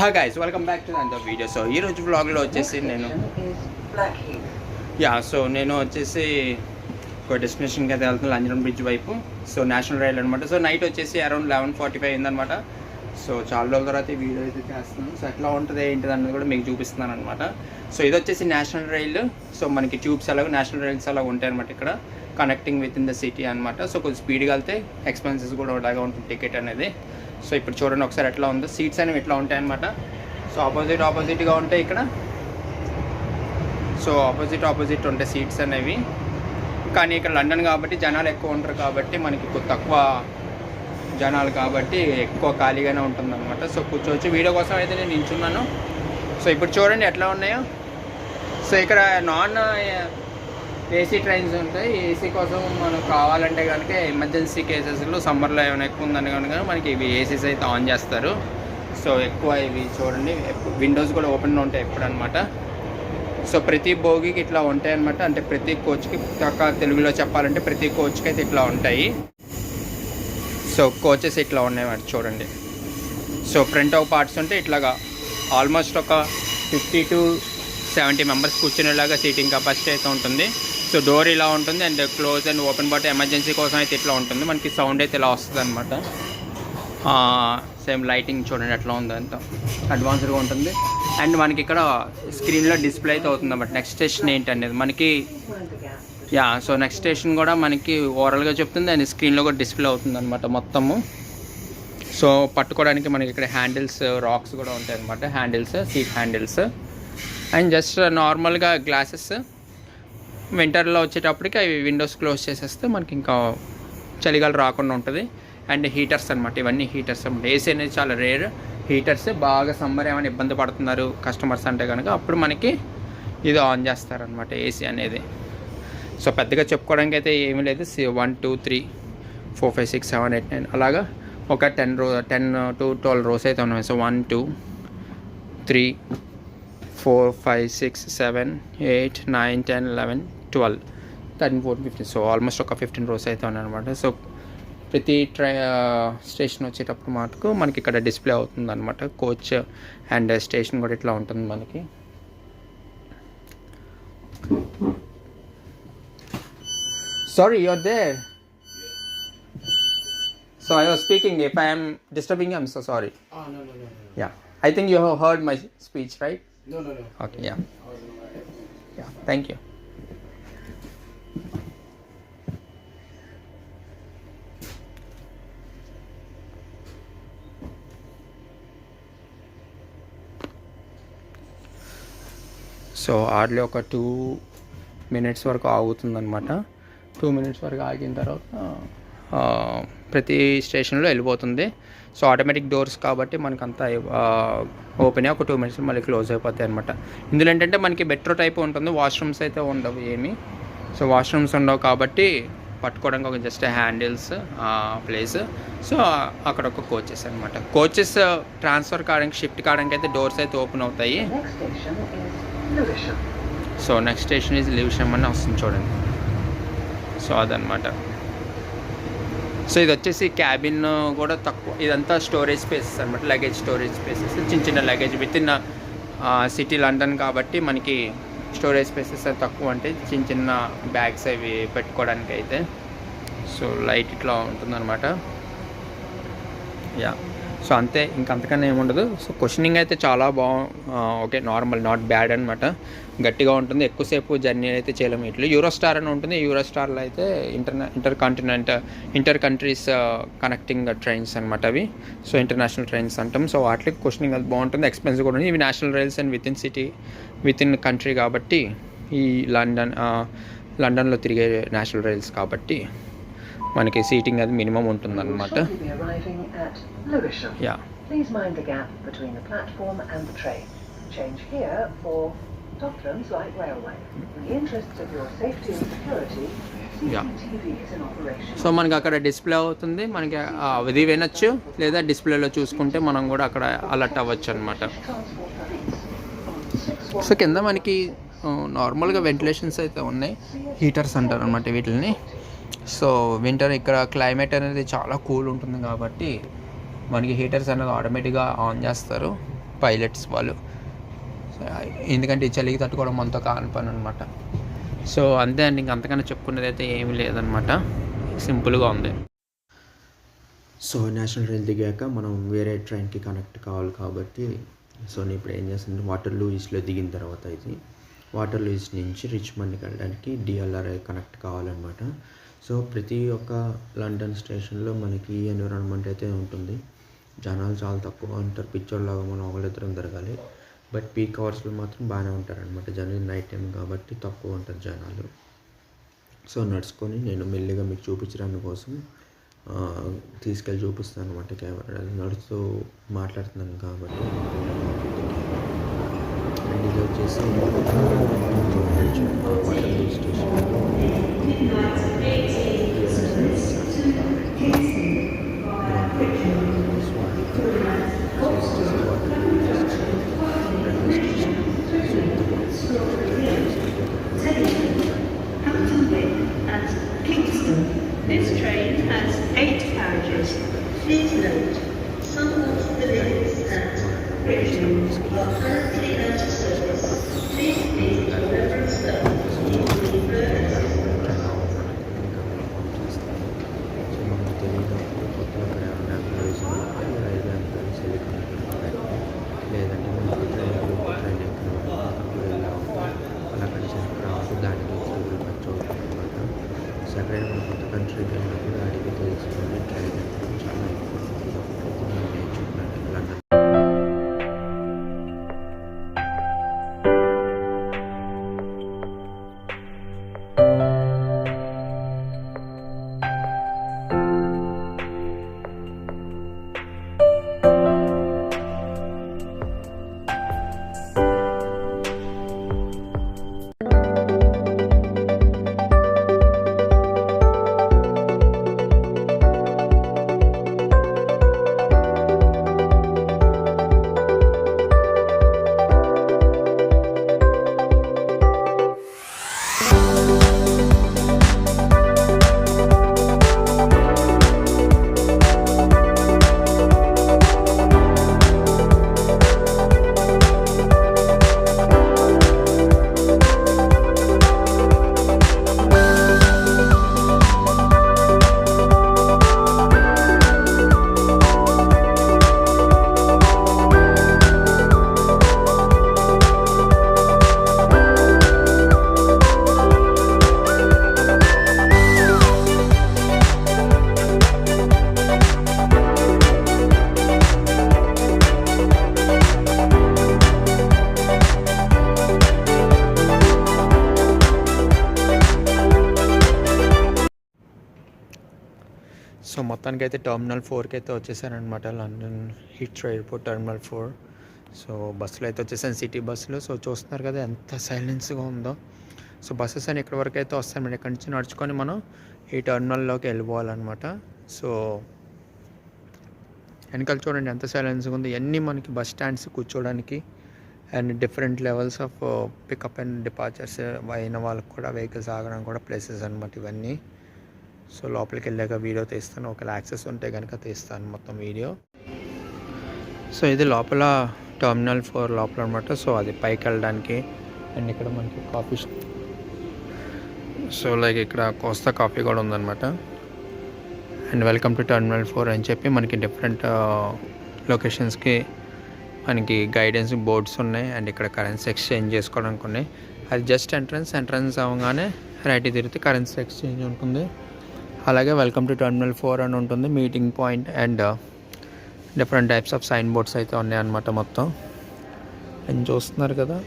Hi guys, welcome back to the video. So ఈరోజు వ్లాగ్లో వచ్చేసి నేను నేను వచ్చేసి ఒక డెస్టినేషన్కి అయితే వెళ్తున్నాను, లంజన్ బ్రిడ్జ్ వైపు. సో నేషనల్ రైల్ అనమాట. సో నైట్ వచ్చేసి అరౌండ్ 11:45 అయిందనమాట. సో చాలా రోజుల తర్వాత ఈ వీడియో అయితే చేస్తున్నాను. సో ఎట్లా ఉంటుంది ఏంటిది అన్నది కూడా మీకు చూపిస్తున్నాను అనమాట. సో ఇది వచ్చేసి నేషనల్ రైల్. సో మనకి ట్యూబ్స్ అలాగే నేషనల్ రైల్స్ అలా ఉంటాయి అనమాట ఇక్కడ, connecting with in the city అనమాట. సో కొంచెం స్పీడ్గా వెళ్తే ఎక్స్పెన్సెస్ కూడా అలాగే ఉంటుంది టికెట్ అనేది. సో ఇప్పుడు చూడండి ఒకసారి ఎట్లా ఉందో, సీట్స్ అనేవి ఎట్లా ఉంటాయి అనమాట. సో ఆపోజిట్గా ఉంటాయి ఇక్కడ. సో ఆపోజిట్ ఉంటాయి సీట్స్ అనేవి. కానీ ఇక్కడ లండన్ కాబట్టి జనాలు ఎక్కువ ఉంటారు కాబట్టి మనకి తక్కువ జనాలు కాబట్టి ఎక్కువ ఖాళీగానే ఉంటుంది అనమాట. సో కూర్చోవచ్చు. వీడియో కోసం అయితే నేను నించున్నాను. సో ఇప్పుడు చూడండి ఎట్లా ఉన్నాయో. సో ఇక్కడ నాన్ ఏసీ ట్రైన్స్ ఉంటాయి. ఏసీ కోసం మనకు కావాలంటే కనుక ఎమర్జెన్సీ కేసెస్లో సమ్మర్లో ఏమైనా ఎక్కువ ఉందని కనుక మనకి ఇవి ఏసీస్ అయితే ఆన్ చేస్తారు. సో ఎక్కువ ఇవి చూడండి, విండోస్ కూడా ఓపెన్లో ఉంటాయి ఎప్పుడు అనమాట. సో ప్రతి బోగికి ఇట్లా ఉంటాయి అనమాట. అంటే ప్రతి కోచ్కి, తెలుగులో చెప్పాలంటే ప్రతి కోచ్కి అయితే ఇట్లా ఉంటాయి. సో కోచెస్ ఇట్లా ఉన్నాయి మరి చూడండి. సో ఫ్రంట్ ఆఫ్ పార్ట్స్ ఉంటే ఇట్లాగా ఆల్మోస్ట్ ఒక 50 to 70 మెంబర్స్ కూర్చునేలాగా సీటింగ్ కెపాసిటీ అయితే ఉంటుంది. సో డోర్ ఇలా ఉంటుంది and close and open but emergency కోసం అయితే ఇట్లా ఉంటుంది. మనకి సౌండ్ అయితే ఇలా వస్తుంది అనమాట. సేమ్ లైటింగ్ చూడండి ఎట్లా ఉందో, అంత అడ్వాన్స్డ్గా ఉంటుంది. అండ్ మనకి ఇక్కడ స్క్రీన్లో డిస్ప్లే అయితే అవుతుంది అన్నమాట నెక్స్ట్ స్టేషన్ ఏంటి అనేది మనకి. సో నెక్స్ట్ స్టేషన్ కూడా మనకి ఓవరాల్గా చెప్తుంది అండ్ స్క్రీన్లో కూడా డిస్ప్లే అవుతుంది అనమాట మొత్తము. సో పట్టుకోవడానికి మనకి ఇక్కడ హ్యాండిల్స్, రాక్స్ కూడా ఉంటాయి అనమాట. Handles, seat handles and just నార్మల్గా గ్లాసెస్. వింటర్లో వచ్చేటప్పటికి అవి విండోస్ క్లోజ్ చేసేస్తే మనకి ఇంకా చలిగాలు రాకుండా ఉంటుంది. అండ్ హీటర్స్ అనమాట, ఇవన్నీ హీటర్స్ అనమాట. ఏసీ అనేది చాలా రేర్. హీటర్స్ బాగా సమ్మర్ ఏమైనా ఇబ్బంది పడుతున్నారు కస్టమర్స్ అంటే కనుక అప్పుడు మనకి ఇది ఆన్ చేస్తారనమాట ఏసీ అనేది. సో పెద్దగా చెప్పుకోవడానికి అయితే ఏమీ లేదు. 1 2 3 4 5 6 7 8 9 అలాగా ఒక 10 to 12 రోస్ అయితే ఉన్నాయి. సో 1 2 3 4 5 6 7 8 9 10 11 12 13 14 15. సో ఆల్మోస్ట్ ఒక 15 రోస్ అయితే ఉన్నాయి అనమాట. సో ప్రతి స్టేషన్ వచ్చేటప్పుడు మటుకు మనకి ఇక్కడ డిస్ప్లే అవుతుంది అనమాట. కోచ్ అండ్ స్టేషన్ కూడా ఇట్లా ఉంటుంది మనకి. Sorry, you're there. So I was speaking. If I am disturbing you, I'm so sorry. Oh, no. Yeah. I think you have heard my speech, right? No. Okay, yeah. Yeah, thank you. So hardly ఒక 2 minutes వరకు ఆగుతుందన్నమాట. 2 minutes వరకు ఆగిన తర్వాత ప్రతి స్టేషన్లో వెళ్ళిపోతుంది. So automatic doors కాబట్టి మనకు అంతా ఓపెన్ అయ్యి ఒక 2 minutes మళ్ళీ క్లోజ్ అయిపోతాయి అనమాట. ఇందులో ఏంటంటే మనకి మెట్రో టైప్ ఉంటుంది, వాష్రూమ్స్ అయితే ఉండవు ఏమి. సో వాష్రూమ్స్ ఉండవు కాబట్టి పట్టుకోవడానికి ఒక జస్ట్ హ్యాండిల్స్ ప్లేస్. సో అక్కడ ఒక కోచెస్ అనమాట. కోచెస్ ట్రాన్స్ఫర్ కావడానికి, షిఫ్ట్ కావడానికి అయితే డోర్స్ అయితే ఓపెన్ అవుతాయి. సో నెక్స్ట్ స్టేషన్ ఈజ్ లివిషమ్ అని వస్తుంది చూడండి. సో అదనమాట. సో ఇది వచ్చేసి క్యాబిన్ కూడా తక్కువ, ఇదంతా స్టోరేజ్ స్పేసెస్ అనమాట, లగేజ్ స్టోరేజ్ స్పేసెస్. చిన్న luggage with in city London కాబట్టి మనకి స్టోరేజ్ స్పేసెస్ తక్కువ ఉంటాయి, చిన్న బ్యాగ్స్ అవి పెట్టుకోవడానికి అయితే. సో లైట్ ఇట్లా ఉంటుందన్నమాట. సో అంతే, ఇంకంతకన్నా ఏముండదు. సో క్వశ్చనింగ్ అయితే చాలా ఓకే, నార్మల్, నాట్ బ్యాడ్ అనమాట. గట్టిగా ఉంటుంది. ఎక్కువసేపు జర్నీ అయితే చేయలేము. ఇట్లా యూరోస్టార్ అని ఉంటుంది. యూరోస్టార్లో అయితే ఇంటర్ కంట్రీస్ కనెక్టింగ్ ట్రైన్స్ అనమాట అవి. సో ఇంటర్నేషనల్ ట్రైన్స్ అంటాం. సో వాటికి క్వశ్చనింగ్ అది బాగుంటుంది. ఎక్స్పెన్సివ్ కూడా ఉంది. ఇవి national rails and with in country కాబట్టి, ఈ లండన్లో తిరిగే నేషనల్ రైల్స్ కాబట్టి మనకి సీటింగ్ అది మినిమం ఉంటుందన్నమాట. Yeah. Please mind the gap between the platform and the train. Change here for Docklands Light Railway. In the interests of your safety and security, CCTV is in operation. So మనకి అక్కడ display అవుతుంది. మనకి అది వినొచ్చు, లేదా డిస్ప్లేలో చూసుకుంటే మనం కూడా అక్కడ అలర్ట్ అవ్వచ్చు అనమాట. సో కింద మనకి నార్మల్గా వెంటిలేషన్స్ అయితే ఉన్నాయి. హీటర్స్ అంటారు అనమాట వీటిని. సో వింటర్ ఇక్కడ క్లైమేట్ అనేది చాలా కూల్ ఉంటుంది కాబట్టి మనకి హీటర్స్ అనేది ఆటోమేటిక్గా ఆన్ చేస్తారు. పైలట్స్ వాళ్ళు. ఎందుకంటే ఈ చలికి తట్టుకోవడం మనతో కాని పని అనమాట. సో అంతే అండి, ఇంక అంతకన్నా చెప్పుకునేది అయితే ఏమీ లేదనమాట, సింపుల్గా ఉంది. సో నేషనల్ రైల్ దిగాక మనం వేరే ట్రైన్కి కనెక్ట్ కావాలి కాబట్టి సో నేను ఇప్పుడు ఏం చేస్తానంటే వాటర్లూ ఈస్ట్లో దిగిన తర్వాత ఇది వాటర్లూ ఈస్ట్ నుంచి రిచ్మండ్కి వెళ్ళడానికి డిఎల్ఆర్ కనెక్ట్ కావాలన్నమాట. సో ప్రతి ఒక్క లండన్ స్టేషన్లో మనకి ఈ ఎన్విరాన్మెంట్ అయితే ఉంటుంది. జనాలు చాలా తక్కువ ఉంటారు, పిచ్చోళ్ళలాగా మనం ఒకళ్ళిద్దరం తిరగాలి. బట్ పీక్ అవర్స్లో మాత్రం బాగానే ఉంటారనమాట జనాలు, నైట్ టైం కాబట్టి తక్కువ ఉంటారు జనాలు. సో నడుచుకొని నేను మెల్లిగా మీకు చూపించడానికి కోసం తీసుకెళ్ళి చూపిస్తాను అనమాట కెమెరా, నడుస్తూ మాట్లాడుతున్నాను కాబట్టి. అండ్ ఇది వచ్చేసి వాటర్లూ station. This train has 8 carriages. Please note, some of the lines at Bridgend are currently out of service. Please leave a reference stone to the లేదంటే మనకు ట్రైన్ అలా కలిసి రావద్దు, దానికి ఖర్చు అవుతుంది అనమాట. సెపరేట్ మన కొత్త కంట్రీకి వెళ్ళినప్పుడు అడిగి తెలుసుకొని ట్రైన్ చాలా ఇంపార్టెంట్. నేను నేర్చుకున్నాను లండన్. సో మొత్తానికి అయితే టర్మినల్ 4కి అయితే వచ్చేసానమాట, London Heathrow airport terminal 4. So బస్సులో అయితే వచ్చేసాను, సిటీ బస్సులో. సో చూస్తున్నారు కదా ఎంత సైలెన్స్గా ఉందో. సో బస్సెస్ అని ఇక్కడ వరకు అయితే వస్తాయి, మనం ఇక్కడ నుంచి నడుచుకొని మనం ఈ టర్మినల్లోకి వెళ్ళిపోవాలన్నమాట. సో వెనకాల చూడండి ఎంత సైలెన్స్గా ఉంది. ఇవన్నీ మనకి బస్ స్టాండ్స్ కూర్చోడానికి and different levels of pickup and departures అయిన వాళ్ళకి కూడా వెహికల్స్ ఆగడానికి కూడా ప్లేసెస్ అనమాట ఇవన్నీ. సో లోపలికి వెళ్ళాక వీడియో తీస్తాను, ఒకవేళ యాక్సెస్ ఉంటే కనుక తీస్తాను మొత్తం వీడియో. సో ఇది లోపల టర్మినల్ 4 లోపల అనమాట. సో అది పైకి వెళ్ళడానికి. అండ్ ఇక్కడ మనకి కాఫీ, సో లైక్ ఇక్కడ కోస్తా కాఫీ కూడా ఉందన్నమాట. అండ్ వెల్కమ్ టు టర్మినల్ 4 అని చెప్పి మనకి డిఫరెంట్ లొకేషన్స్కి మనకి గైడెన్స్ బోర్డ్స్ ఉన్నాయి. అండ్ ఇక్కడ కరెన్సీ ఎక్స్చేంజ్ చేసుకోవడానికి ఉన్నాయి. అది జస్ట్ ఎంట్రన్స్ అవ్వగానే రైట్ తిరిగితే కరెన్సీ ఎక్స్చేంజ్ ఉంటుంది. అలాగే వెల్కమ్ టు టర్మినల్ 4 అని ఉంటుంది, meeting point and different types of sign boards అయితే ఉన్నాయి అన్నమాట మొత్తం. అండ్ చూస్తున్నారు కదా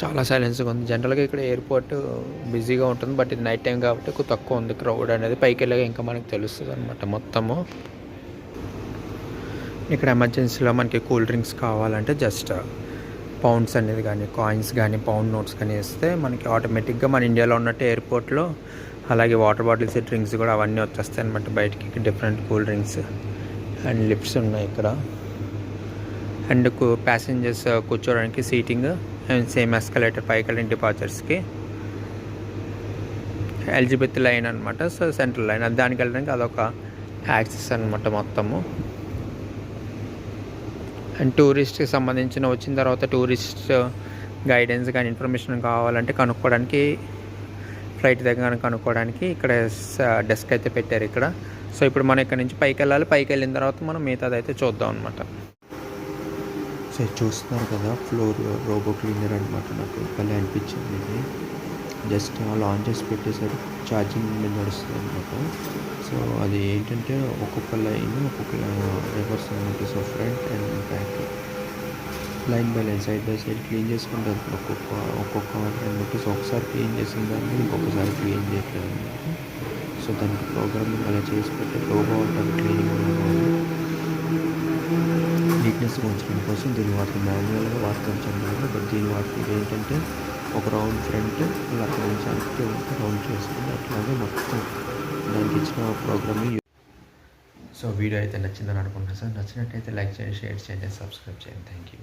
చాలా సైలెన్స్గా ఉంది. జనరల్గా ఇక్కడ ఎయిర్పోర్ట్ బిజీగా ఉంటుంది, బట్ ఇది నైట్ టైం కాబట్టి తక్కువ ఉంది క్రౌడ్ అనేది. పైకి వెళ్ళాక ఇంకా మనకు తెలుస్తుంది అనమాట మొత్తము. ఇక్కడ ఎమర్జెన్సీలో మనకి కూల్ డ్రింక్స్ కావాలంటే జస్ట్ పౌండ్స్ అనేది కానీ కాయిన్స్ కానీ పౌండ్ నోట్స్ కానీ ఇస్తే మనకి ఆటోమేటిక్గా మన ఇండియాలో ఉన్నట్టు ఎయిర్పోర్ట్లో అలాగే వాటర్ బాటిల్స్ డ్రింక్స్ కూడా అవన్నీ వచ్చేస్తాయి అనమాట బయటికి. Different cool drinks and lifts ఉన్నాయి ఇక్కడ. అండ్ ప్యాసింజర్స్ కూర్చోడానికి సీటింగ్ అండ్ సేమ్ ఎస్కలేటర్ పైకి వెళ్ళిన డిపార్చర్స్కి ఎలిజబెత్ లైన్ అనమాట. సో సెంట్రల్ లైన్ దానికి వెళ్ళడానికి అదొక యాక్సెస్ అనమాట మొత్తము. అండ్ టూరిస్ట్కి సంబంధించిన వచ్చిన తర్వాత టూరిస్ట్ గైడెన్స్ కానీ ఇన్ఫర్మేషన్ కావాలంటే కనుక్కోవడానికి ఫ్లైట్ దగ్గర కనుక్కోవడానికి ఇక్కడ డెస్క్ అయితే పెట్టారు ఇక్కడ. సో ఇప్పుడు మనం ఇక్కడ నుంచి పైకి వెళ్ళాలి. పైకి వెళ్ళిన తర్వాత మనం మిగతాది అయితే చూద్దాం అనమాట. సో ఇది చూస్తున్నారు కదా, ఫ్లోర్ రోబో క్లీనర్ అనమాట. నాకు భలే అనిపించింది ఇది. జస్ట్ అలా ఆన్ చేసి పెట్టేసరికి ఛార్జింగ్ మీద నడుస్తుంది అనమాట. సో అది ఏంటంటే ఒక్కొక్క లైన్ రివర్స్ అనమాట. So front and back line by line side by side clean చేసుకుంటుంది ఒక్కొక్క ఆర్డర్ అనమాట. సో ఒకసారి క్లీన్ చేసిన దాన్ని ఇంకొకసారి క్లీన్ చేయట్లేదు అనమాట. సో దానికి ప్రోగ్రామింగ్ అలా చేసి పెట్టి రోబో ఉంటుంది క్లీనింగ్ నీట్నెస్ ఉంచడం కోసం దీన్ని వాటిని మాన్యువల్గా వాడతాం జనరల్గా. బట్ దీని వాటికి ఏంటంటే ఒక రౌండ్ ఫ్రంట్ అలా అక్కడ నుంచి అంటే రౌండ్ చేసుకుంది. అట్లాగే మొత్తం దానికి ఇచ్చిన ప్రోగ్రామింగ్. సో వీడియో అయితే నచ్చిందని అనుకుంటున్నాను సార్. నచ్చినట్టయితే లైక్ చేయండి, షేర్ చేయండి, సబ్స్క్రైబ్ చేయండి. Thank you.